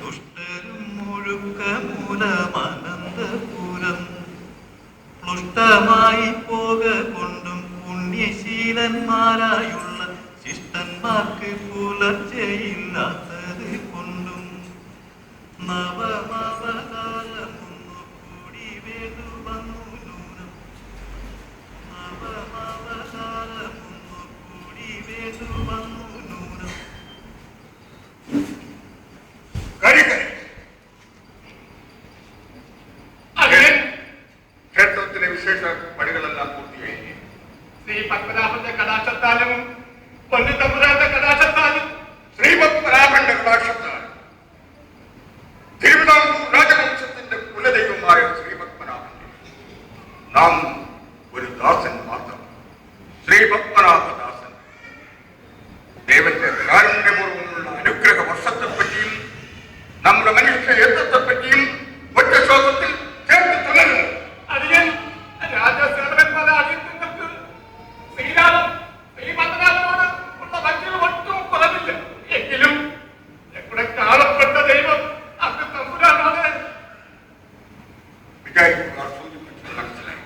ദുഷ്ടരും മുഴുക്കമൂലമനന്തപുരം ക്ലുഷ്ടമായി പോക കൊണ്ടും പുണ്യശീലന്മാരായുള്ള ശിഷ്ടന്മാർക്ക് പുലർച്ചയില്ലാത്തത് കൊണ്ടും നവമവതാരമൊന്നു കൂടി വേദു വന്നു നൂനം നവമവതാരമൊന്നു കൂടി വേദു വന്നു നൂനം. ക്ഷേത്രത്തിലെ വിശേഷ പണികളെല്ലാം പൂർത്തിയായി. ശ്രീ പത്മനാഭന്റെ കടാക്ഷത്താലും പൊന്നുതമ്പുരാന്റെ കടാക്ഷത്താലും ശ്രീപത്മനാഭന്റെ കടാക്ഷത്താലും തിരുവിതാംകൂർ രാജവംശത്തിന്റെ കുലദൈവമായ ശ്രീപത്മനാഭന്റെ നാം ഒരു ദാസൻ മാത്രം. ശ്രീപത്മനാഭദാസൻ ദേവന്റെ കാരുണ്യപൂർവ്വമുള്ള അനുഗ്രഹ വർഷത്തെപ്പറ്റിയും നമ്മുടെ മനുഷ്യ യത്വത്തെപ്പറ്റിയും ഒറ്റ ശ്വാസത്തിൽ ചേർത്ത് തുടരുന്നു. അടിയൻ രാജസേവകന്മാര അടിയങ്ങൾക്ക് ശ്രീരാമൻ ശ്രീപത്മനാഭനോട് ഉള്ള ഭക്തിയിൽ ഒട്ടും കുറവില്ല. എങ്കിലും ഞങ്ങളുടെ കാണപ്പെട്ട ദൈവം അത് തമ്പുരാനാണ്. വിചാരിക്കുവാർ സൂചിപ്പിച്ചത് മനസ്സിലായി.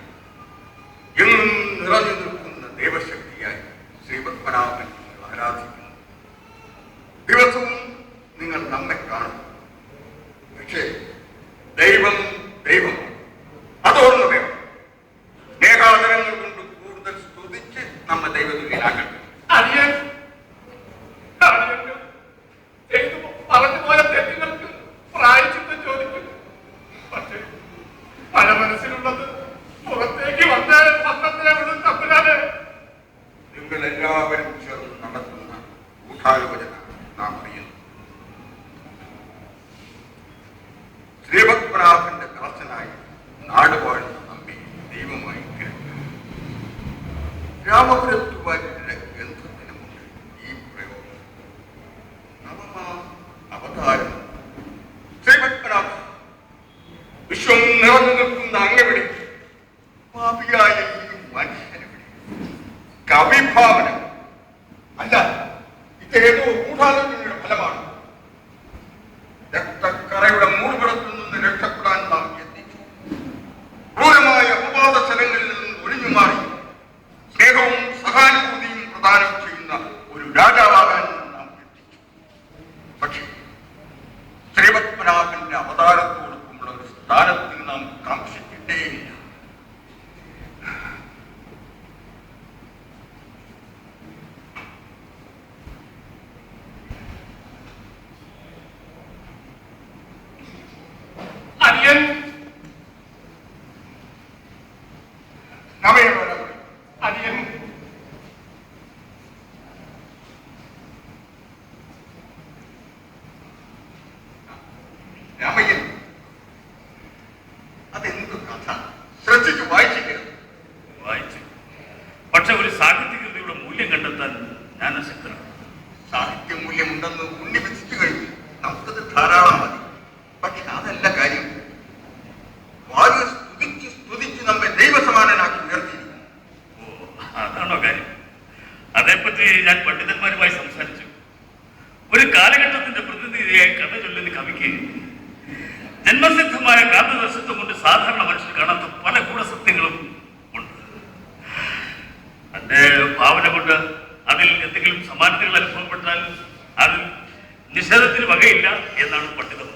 എന്നും നിറഞ്ഞു നിൽക്കുന്ന ദൈവശക്തിയായി ശ്രീപത്മനാഭൻ ആരാധിക്കുന്നു. ദിവസവും നിങ്ങൾ നമ്മെ കാണും. പക്ഷേ ദൈവം ദൈവം അതോർന്ന് വേണം. സ്നേഹാദരങ്ങൾ കൊണ്ട് കൂടുതൽ സ്തുതിച്ച് നമ്മ ദൈവതുല്യനാകട്ടെ. അടിയൻ ചെയ്തു പറഞ്ഞു പോയ തെറ്റുകൾക്ക് പ്രായശ്ചിത്തം ചോദിക്കുന്നു. പക്ഷേ പല മനസ്സിലുള്ളത് പുറത്തേക്ക് വന്ന് പത്രത്തിലെ തമ്പുരാനെ നിങ്ങൾ എല്ലാവരും ചേർന്ന് നടത്തുന്ന ഗൂഢാലോചന നാം അറിയുന്നു. ശ്രീപത്മനാഭന്റെ ദാസനായി നാട് വാഴുന്ന നമ്മെ ദൈവമായി കരുതുക. രാമപുരത്തുവാരുടെ ഗ്രന്ഥത്തിനുമുണ്ട് ഈ പ്രയോഗം. നവമ അവതാരം ശ്രീപത്മനാഭൻ വിശ്വം നിറഞ്ഞു നിൽക്കുന്ന അങ്ങവിടെ പാപിയായ ഈ മനുഷ്യനെവിടെ കവിഭാവന അല്ല, ഇതേതോ ഗൂഢാലോചനയുടെ ഫലമാണ്. രക്തക്കറയുടെ മൂടുപടത്തിൽ നിന്ന് രക്ഷപ്പെടാൻ നാം എത്തിച്ചു. ക്രൂരമായ അപവാദ സ്ഥലങ്ങളിൽ നിന്ന് ഒഴിഞ്ഞു മാറി സ്നേഹവും സഹാനുഭൂതിയും പ്രദാനം ചെയ്യുന്ന ഒരു രാജാവാകാൻ നാം എത്തിച്ചു. പക്ഷേ ശ്രീപത്മനാഭന്റെ അവതാരത്തോടൊപ്പമുള്ള ഒരു സ്ഥാനത്തിന് നാം കാക്ഷിച്ചിട്ടേയില്ല. അടിയൻ അടിയൻ രാമയ്യൻ അതെന്ത് കഥ ശ്രദ്ധിച്ചു വായിച്ചില്ല. വായിച്ചു. പക്ഷെ ഒരു സാഹിത്യകൃതിയുടെ മൂല്യം കണ്ടെത്താൻ ഞാൻ അശക്തനാണ്. സാഹിത്യ മൂല്യമുണ്ടെന്ന് ഉണ്ണി വിധിച്ചു കഴിഞ്ഞു. നമുക്കത് ധാരാളം മതി. പക്ഷെ അതല്ല കാര്യം. വായു സ്തുതിച്ച് സ്തുതിച്ച് നമ്മെ ദൈവസമാനനാക്കി ഉയർത്തിയിരിക്കുന്നു. ഓ, അതാണോ കാര്യം? അതേപ്പറ്റി ഞാൻ പണ്ഡിതന്മാരുമായി സംസാരിച്ചു. ഒരു കാലഘട്ടത്തിന്റെ പ്രതിനിധിയായി കഥ ചൊല്ലുന്ന കവിക്ക് ജന്മസിദ്ധമായ കാന്തദർശത്വം കൊണ്ട് സാധാരണ മനുഷ്യർ കാണാത്ത പല ഗൂഢസത്യങ്ങളും ഉണ്ട്. തന്റെ ഭാവന കൊണ്ട് അതിൽ എന്തെങ്കിലും സമാനതകൾ അനുഭവപ്പെട്ടാൽ അതിൽ നിഷേധത്തിന് വകയില്ല എന്നാണ് പണ്ഡിതന്മാർ.